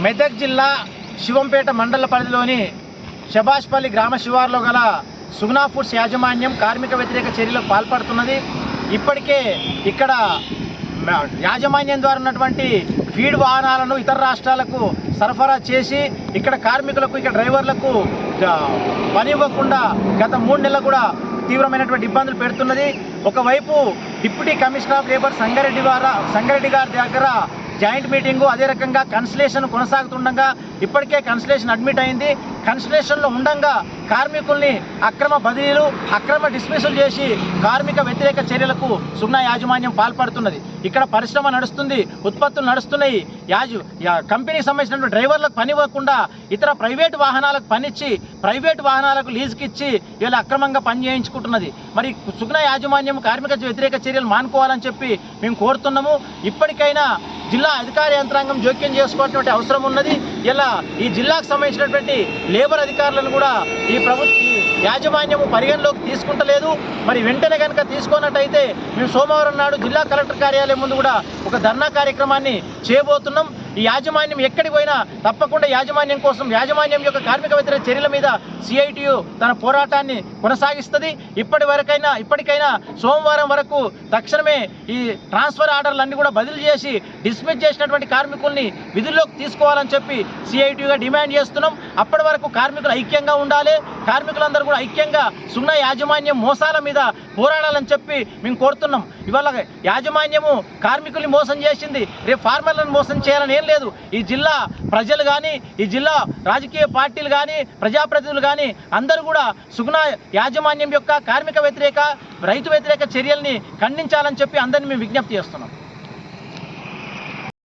మెదక్ జిల్లా శివంపేట మండల పరిధిలోని శబాష్పల్లి గ్రామ శివార్లో గల సుగుణా ఫుడ్స్ యాజమాన్యం కార్మిక వ్యతిరేక చర్యలకు పాల్పడుతున్నది. ఇప్పటికే ఇక్కడ యాజమాన్యం ద్వారా ఉన్నటువంటి ఫీడ్ వాహనాలను ఇతర రాష్ట్రాలకు సరఫరా చేసి ఇక్కడ కార్మికులకు, ఇక్కడ డ్రైవర్లకు పని ఇవ్వకుండా గత 3 నెలలు కూడా తీవ్రమైనటువంటి ఇబ్బందులు పెడుతున్నది. ఒకవైపు deputy commissioner of labour Sangareddy గారి దగ్గర జాయింట్ మీటింగు, అదే రకంగా కన్సలేషన్ కొనసాగుతుండగా ఇప్పటికే కన్సలేషన్ అడ్మిట్ అయింది. కన్సలేషన్లో ఉండగా కార్మికుల్ని అక్రమ బదిలీలు, అక్రమ డిస్మిసల్ చేసి కార్మిక వ్యతిరేక చర్యలకు సుగుణా యాజమాన్యం పాల్పడుతున్నది. ఇక్కడ పరిశ్రమ నడుస్తుంది, ఉత్పత్తులు నడుస్తున్నాయి. కంపెనీకి సంబంధించినటువంటి డ్రైవర్లకు పని ఇవ్వకుండా ఇతర ప్రైవేటు వాహనాలకు పనిచ్చి, ప్రైవేటు వాహనాలకు లీజుకి ఇచ్చి వీళ్ళు అక్రమంగా పని చేయించుకుంటున్నది. మరి సుగుణా యాజమాన్యం కార్మిక వ్యతిరేక చర్యలు మానుకోవాలని చెప్పి మేము కోరుతున్నాము. ఇప్పటికైనా జిల్లా అధికార యంత్రాంగం జోక్యం చేసుకోవాల్సినటువంటి అవసరం ఉన్నది. ఇలా ఈ జిల్లాకు సంబంధించినటువంటి లేబర్ అధికారులను కూడా ఈ యాజమాన్యము పరిగణలోకి తీసుకుంటలేదు. మరి వెంటనే కనుక తీసుకున్నట్టయితే మేము సోమవారం నాడు జిల్లా కలెక్టర్ కార్యాలయం ముందు కూడా ఒక ధర్నా కార్యక్రమాన్ని చేయబోతున్నాం. ఈ యాజమాన్యం ఎక్కడికి పోయినా తప్పకుండా యాజమాన్యం కోసం, యాజమాన్యం యొక్క కార్మిక వ్యతిరేక చర్యల మీద సిఐటియు తన పోరాటాన్ని కొనసాగిస్తుంది. ఇప్పటికైనా సోమవారం వరకు తక్షణమే ఈ ట్రాన్స్ఫర్ ఆర్డర్లన్నీ కూడా బదిలీ చేసి డిస్మిస్ చేసినటువంటి కార్మికుల్ని విధుల్లోకి తీసుకోవాలని చెప్పి సిఐటియుగా డిమాండ్ చేస్తున్నాం. అప్పటి వరకు కార్మికులు ఐక్యంగా ఉండాలి. కార్మికులందరూ కూడా ఐక్యంగా సుగుణా యాజమాన్యం మోసాల మీద పోరాడాలని చెప్పి మేము కోరుతున్నాం. ఇవాళ యాజమాన్యము కార్మికుల్ని మోసం చేసింది, రేపు ఫార్మర్లను మోసం చేయాలని ఏం లేదు. ఈ జిల్లా ప్రజలు కానీ, ఈ జిల్లా రాజకీయ పార్టీలు కానీ, ప్రజాప్రతినిధులు కానీ అందరూ కూడా సుగుణా యాజమాన్యం యొక్క కార్మిక వ్యతిరేక, రైతు వ్యతిరేక చర్యల్ని ఖండించాలని చెప్పి అందరినీ మేము విజ్ఞప్తి చేస్తున్నాం.